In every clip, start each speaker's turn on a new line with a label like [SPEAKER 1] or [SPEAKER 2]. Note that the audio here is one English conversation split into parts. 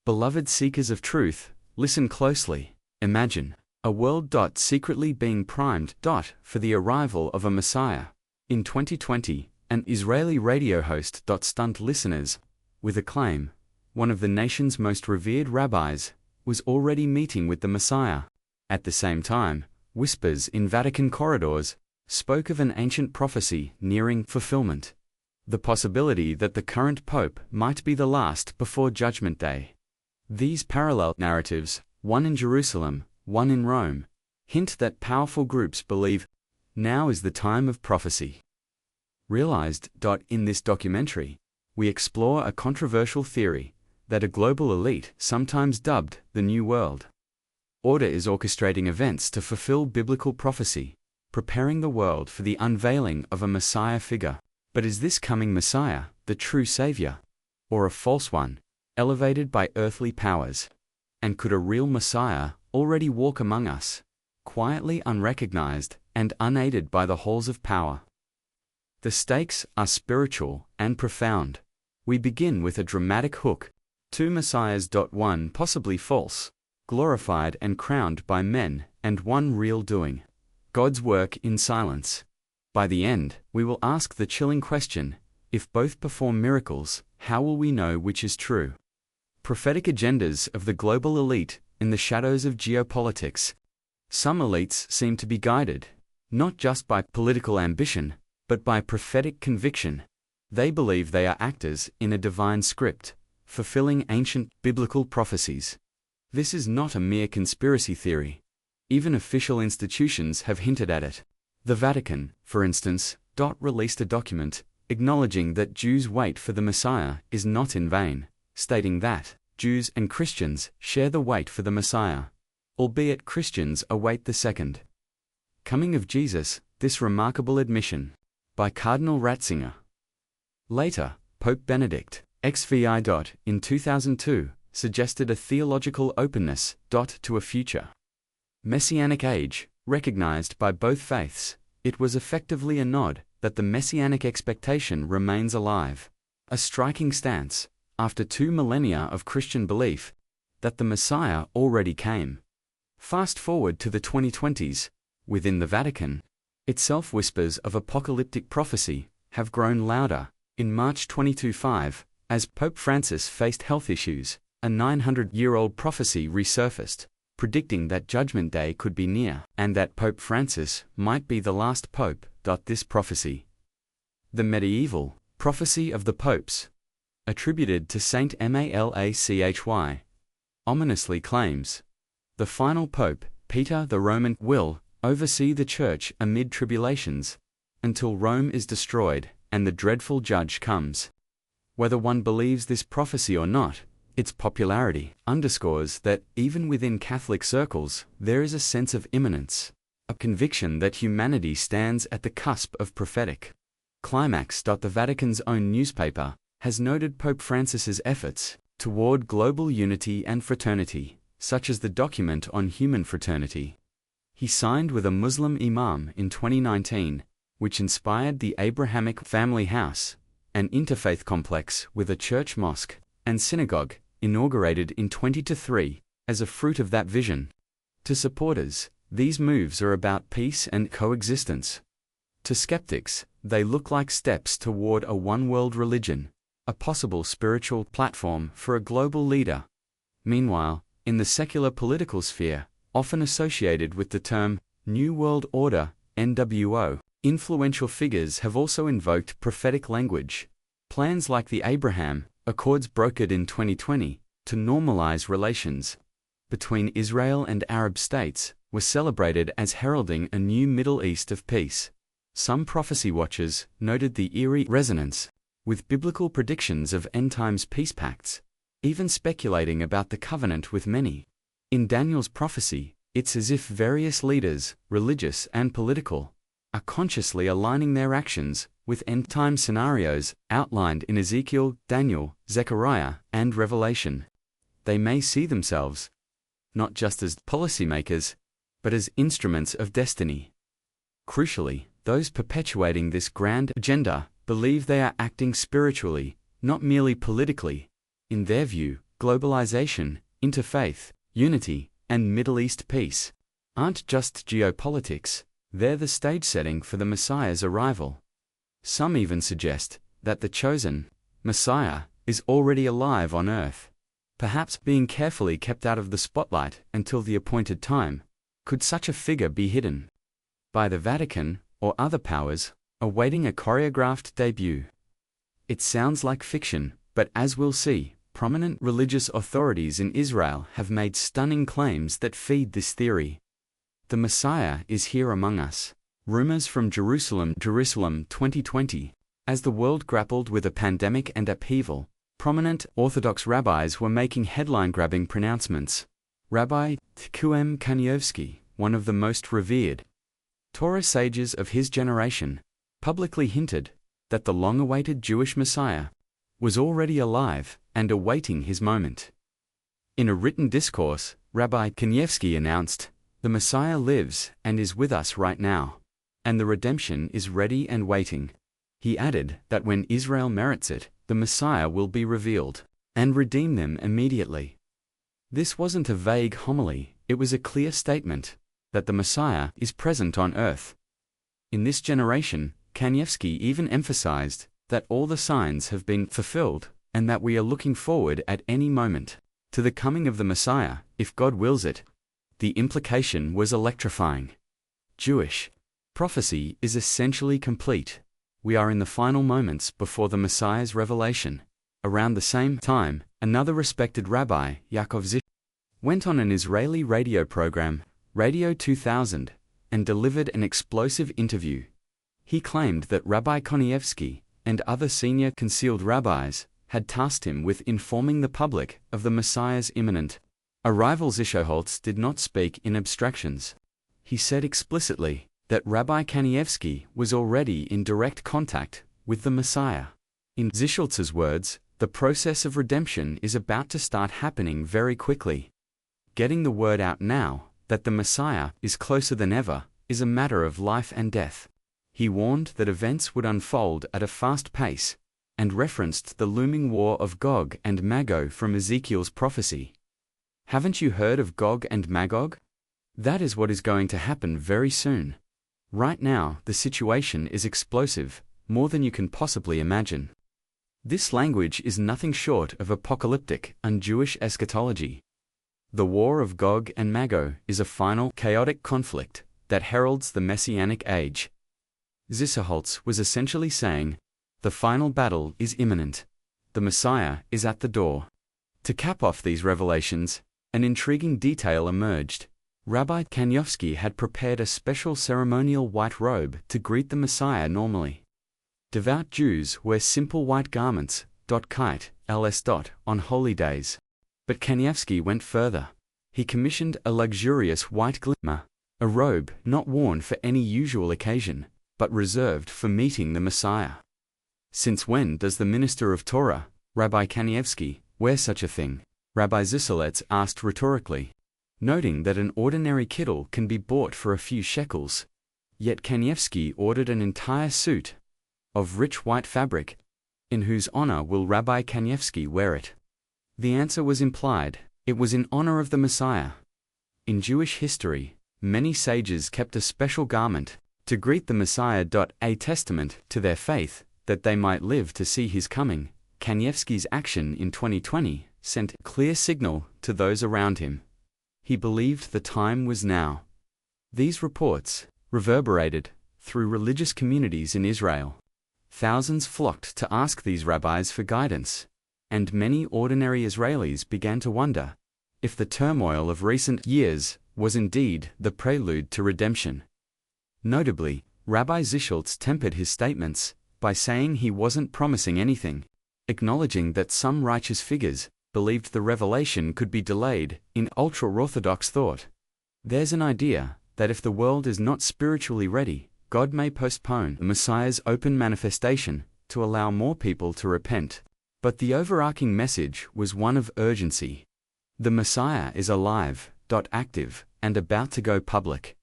[SPEAKER 1] Beloved seekers of truth, listen closely. Imagine a world secretly being primed for the arrival of a Messiah. In 2020, an Israeli radio host stunned listeners with a claim. One of the nation's most revered rabbis was already meeting with the Messiah. At the same time, whispers in Vatican corridors spoke of an ancient prophecy nearing fulfillment. The possibility that the current pope might be the last before Judgment Day. These parallel narratives, one in Jerusalem, one in Rome, hint that powerful groups believe now is the time of prophecy. Realized. In this documentary, we explore a controversial theory that a global elite, sometimes dubbed the New World Order, is orchestrating events to fulfill biblical prophecy, preparing the world for the unveiling of a Messiah figure. But is this coming Messiah the true Savior, or a false one, elevated by earthly powers? And could a real Messiah already walk among us, quietly unrecognized and unaided by the halls of power? The stakes are spiritual and profound. We begin with a dramatic hook. Two Messiahs. One possibly false, glorified and crowned by men, and one real doing God's work in silence. By the end, we will ask the chilling question: if both perform miracles, how will we know which is true? Prophetic agendas of the global elite in the shadows of geopolitics. Some elites seem to be guided, not just by political ambition, but by prophetic conviction. They believe they are actors in a divine script, fulfilling ancient biblical prophecies. This is not a mere conspiracy theory. Even official institutions have hinted at it. The Vatican, for instance, released a document acknowledging that Jews' wait for the Messiah is not in vain, stating that Jews and Christians share the wait for the Messiah, albeit Christians await the second coming of Jesus. This remarkable admission, by Cardinal Ratzinger. Later, Pope Benedict XVI. In 2002, suggested a theological openness to a future messianic age, recognized by both faiths. It was effectively a nod that the messianic expectation remains alive. A striking stance, after 2 millennia of Christian belief, that the Messiah already came. Fast forward to the 2020s, within the Vatican itself, whispers of apocalyptic prophecy have grown louder. In March 2025, as Pope Francis faced health issues, a 900-year-old prophecy resurfaced, predicting that Judgment Day could be near, and that Pope Francis might be the last pope. This prophecy, the medieval prophecy of the popes, attributed to St. Malachy, ominously claims the final pope, Peter the Roman, will oversee the church amid tribulations, until Rome is destroyed and the dreadful judge comes. Whether one believes this prophecy or not, its popularity underscores that even within Catholic circles there is a sense of imminence, a conviction that humanity stands at the cusp of prophetic climax. The Vatican's own newspaper has noted Pope Francis's efforts toward global unity and fraternity, such as the document on human fraternity he signed with a Muslim imam in 2019, which inspired the Abrahamic family house, an interfaith complex with a church, mosque, and synagogue, inaugurated in 2023, as a fruit of that vision. To supporters, these moves are about peace and coexistence. To skeptics, they look like steps toward a one-world religion, a possible spiritual platform for a global leader. Meanwhile, in the secular political sphere, often associated with the term New World Order, NWO, influential figures have also invoked prophetic language. Plans like the Abraham Accords, brokered in 2020 to normalize relations between Israel and Arab states, were celebrated as heralding a new Middle East of peace. Some prophecy watchers noted the eerie resonance with biblical predictions of end-times peace pacts, even speculating about the covenant with many. In Daniel's prophecy, it's as if various leaders, religious and political, are consciously aligning their actions with end-time scenarios outlined in Ezekiel, Daniel, Zechariah, and Revelation. They may see themselves not just as policymakers, but as instruments of destiny. Crucially, those perpetuating this grand agenda believe they are acting spiritually, not merely politically. In their view, globalization, interfaith, unity, and Middle East peace aren't just geopolitics, they're the stage setting for the Messiah's arrival. Some even suggest that the chosen Messiah is already alive on earth, perhaps being carefully kept out of the spotlight until the appointed time. Could such a figure be hidden by the Vatican or other powers, awaiting a choreographed debut? It sounds like fiction, but as we'll see, prominent religious authorities in Israel have made stunning claims that feed this theory. The Messiah is here among us. Rumors from Jerusalem 2020. As the world grappled with a pandemic and upheaval, prominent Orthodox rabbis were making headline-grabbing pronouncements. Rabbi Tkuem Kanievsky, one of the most revered Torah sages of his generation, publicly hinted that the long-awaited Jewish Messiah was already alive and awaiting his moment. In a written discourse, Rabbi Kanievsky announced, "The Messiah lives and is with us right now, and the redemption is ready and waiting." He added that when Israel merits it, the Messiah will be revealed and redeem them immediately. This wasn't a vague homily, it was a clear statement that the Messiah is present on earth. In this generation, Kanievsky even emphasized that all the signs have been fulfilled and that we are looking forward at any moment to the coming of the Messiah, if God wills it. The implication was electrifying. Jewish prophecy is essentially complete. We are in the final moments before the Messiah's revelation. Around the same time, another respected rabbi, Yaakov Zish, went on an Israeli radio program, Radio 2000, and delivered an explosive interview. He claimed that Rabbi Kanievsky and other senior concealed rabbis had tasked him with informing the public of the Messiah's imminent arrival. Zishoholtz did not speak in abstractions. He said explicitly that Rabbi Kanievsky was already in direct contact with the Messiah. In Zisholtz's words, the process of redemption is about to start happening very quickly. Getting the word out now that the Messiah is closer than ever is a matter of life and death. He warned that events would unfold at a fast pace, and referenced the looming war of Gog and Magog from Ezekiel's prophecy. Haven't you heard of Gog and Magog? That is what is going to happen very soon. Right now, the situation is explosive, more than you can possibly imagine. This language is nothing short of apocalyptic, un-Jewish eschatology. The war of Gog and Magog is a final, chaotic conflict that heralds the messianic age. Zishoholtz was essentially saying, the final battle is imminent. The Messiah is at the door. To cap off these revelations, an intriguing detail emerged. Rabbi Kanievsky had prepared a special ceremonial white robe to greet the Messiah normally. Devout Jews wear simple white garments, on holy days. But Kanievsky went further. He commissioned a luxurious white glimmer, a robe not worn for any usual occasion, but reserved for meeting the Messiah. Since when does the minister of Torah, Rabbi Kanievsky, wear such a thing? Rabbi Zisholtz asked rhetorically, noting that an ordinary kittel can be bought for a few shekels. Yet Kanievsky ordered an entire suit of rich white fabric. In whose honor will Rabbi Kanievsky wear it? The answer was implied. It was in honor of the Messiah. In Jewish history, many sages kept a special garment to greet the Messiah. A testament to their faith that they might live to see his coming. Kanievsky's action in 2020 sent a clear signal to those around him. He believed the time was now. These reports reverberated through religious communities in Israel. Thousands flocked to ask these rabbis for guidance, and many ordinary Israelis began to wonder if the turmoil of recent years was indeed the prelude to redemption. Notably, Rabbi Zisholtz tempered his statements by saying he wasn't promising anything, acknowledging that some righteous figures believed the revelation could be delayed. In ultra-Orthodox thought, there's an idea that if the world is not spiritually ready, God may postpone the Messiah's open manifestation to allow more people to repent. But the overarching message was one of urgency. The Messiah is alive, active, and about to go public.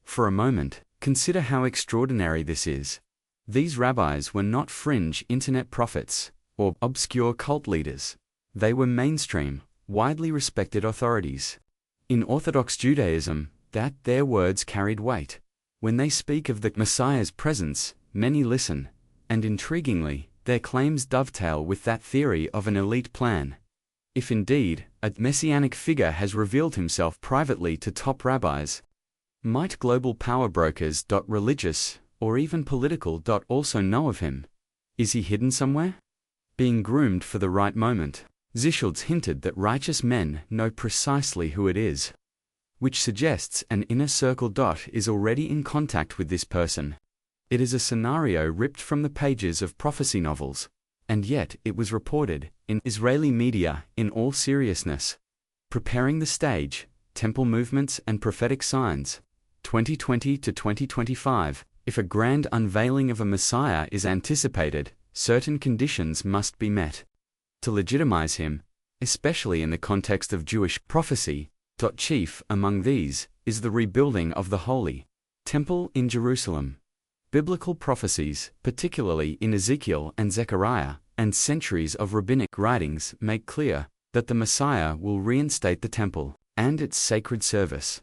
[SPEAKER 1] For a moment, consider how extraordinary this is. These rabbis were not fringe internet prophets or obscure cult leaders. They were mainstream, widely respected authorities. In Orthodox Judaism, their words carried weight. When they speak of the Messiah's presence, many listen, and intriguingly, their claims dovetail with that theory of an elite plan. If indeed, a messianic figure has revealed himself privately to top rabbis, might global power brokers, religious, or even political, also know of him? Is he hidden somewhere? Being groomed for the right moment. Zischultz hinted that righteous men know precisely who it is, which suggests an inner circle. Is already in contact with this person. It is a scenario ripped from the pages of prophecy novels, and yet it was reported in Israeli media in all seriousness. Preparing the stage, temple movements and prophetic signs, 2020 to 2025. If a grand unveiling of a Messiah is anticipated, certain conditions must be met. To legitimize him, especially in the context of Jewish prophecy, chief among these is the rebuilding of the Holy Temple in Jerusalem. Biblical prophecies, particularly in Ezekiel and Zechariah, and centuries of rabbinic writings make clear that the Messiah will reinstate the temple and its sacred service.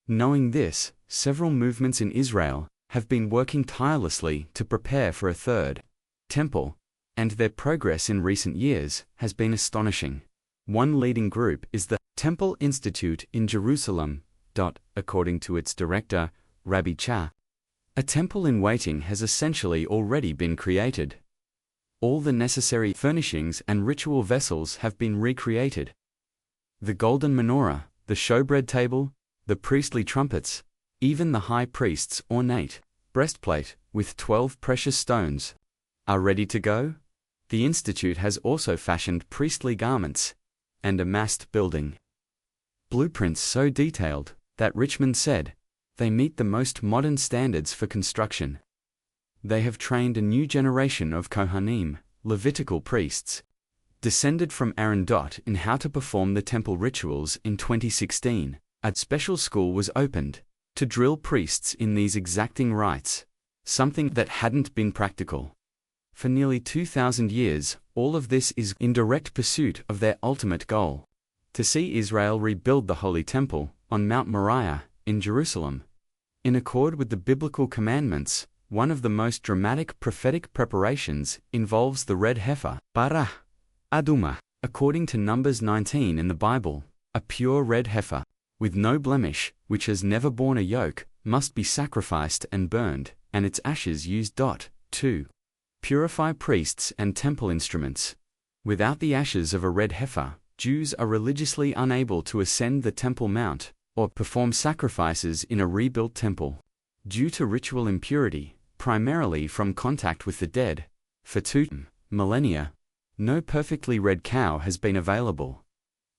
[SPEAKER 1] Knowing this, several movements in Israel have been working tirelessly to prepare for a third temple, and their progress in recent years has been astonishing. One leading group is the Temple Institute in Jerusalem. According to its director, Rabbi Cha, a temple in waiting has essentially already been created. All the necessary furnishings and ritual vessels have been recreated. The golden menorah, the showbread table, the priestly trumpets, even the high priest's ornate breastplate with 12 precious stones are ready to go. The Institute has also fashioned priestly garments and amassed building blueprints so detailed that Richmond said they meet the most modern standards for construction. They have trained a new generation of Kohanim, Levitical priests, descended from Aaron. In how to perform the temple rituals. In 2016, a special school was opened to drill priests in these exacting rites, something that hadn't been practical for nearly 2,000 years. All of this is in direct pursuit of their ultimate goal: to see Israel rebuild the Holy Temple on Mount Moriah in Jerusalem. In accord with the biblical commandments, one of the most dramatic prophetic preparations involves the red heifer, Barah Aduma. According to Numbers 19 in the Bible, a pure red heifer, with no blemish, which has never borne a yoke, must be sacrificed and burned, and its ashes used. To purify priests and temple instruments. Without the ashes of a red heifer, Jews are religiously unable to ascend the Temple Mount or perform sacrifices in a rebuilt temple. Due to ritual impurity, primarily from contact with the dead, for 2 millennia, no perfectly red cow has been available.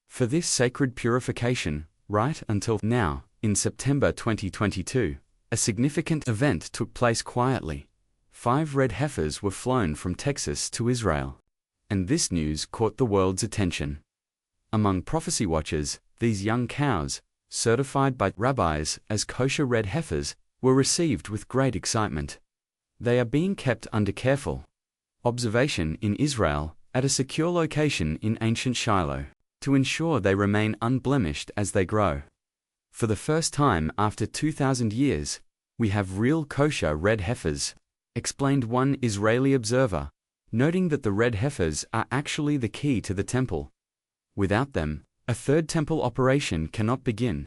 [SPEAKER 1] For this sacred purification, right until now, in September 2022, a significant event took place quietly. 5 red heifers were flown from Texas to Israel, and this news caught the world's attention. Among prophecy watchers, these young cows, certified by rabbis as kosher red heifers, were received with great excitement. They are being kept under careful observation in Israel, at a secure location in ancient Shiloh, to ensure they remain unblemished as they grow. For the first time after 2,000 years, we have real kosher red heifers, explained one Israeli observer, noting that the red heifers are actually the key to the temple. Without them, a third temple operation cannot begin.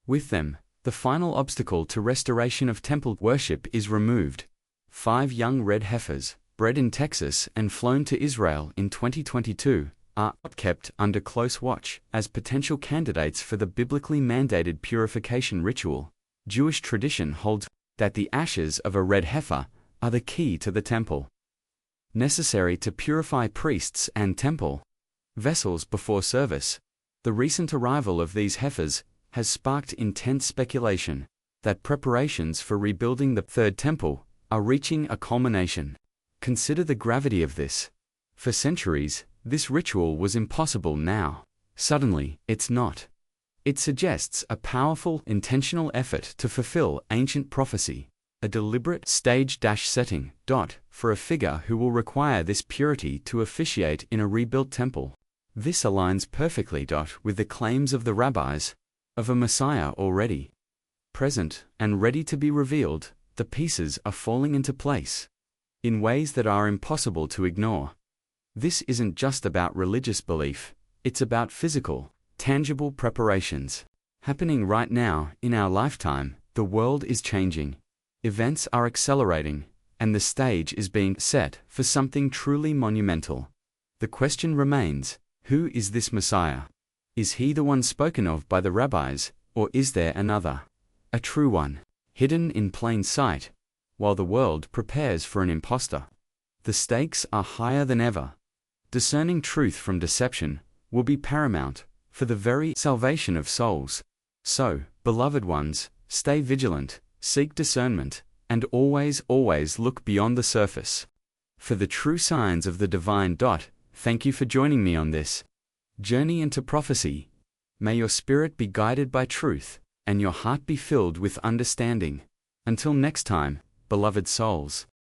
[SPEAKER 1] With them, the final obstacle to restoration of temple worship is removed. 5 young red heifers, bred in Texas and flown to Israel in 2022, are kept under close watch as potential candidates for the biblically mandated purification ritual. Jewish tradition holds that the ashes of a red heifer are the key to the temple, necessary to purify priests and temple vessels before service. The recent arrival of these heifers has sparked intense speculation that preparations for rebuilding the third temple are reaching a culmination. Consider the gravity of this. For centuries, this ritual was impossible. Now, suddenly, it's not. It suggests a powerful, intentional effort to fulfill ancient prophecy, a deliberate stage-setting, for a figure who will require this purity to officiate in a rebuilt temple. This aligns perfectly with the claims of the rabbis of a Messiah already present and ready to be revealed. The pieces are falling into place in ways that are impossible to ignore. This isn't just about religious belief, it's about physical, tangible preparations happening right now in our lifetime. The world is changing, events are accelerating, and the stage is being set for something truly monumental. The question remains, who is this Messiah? Is he the one spoken of by the rabbis, or is there another, a true one, hidden in plain sight, while the world prepares for an impostor? The stakes are higher than ever. Discerning truth from deception will be paramount for the very salvation of souls. So, beloved ones, stay vigilant, seek discernment, and always look beyond the surface for the true signs of the divine. Thank you for joining me on this journey into prophecy. May your spirit be guided by truth, and your heart be filled with understanding. Until next time, beloved souls.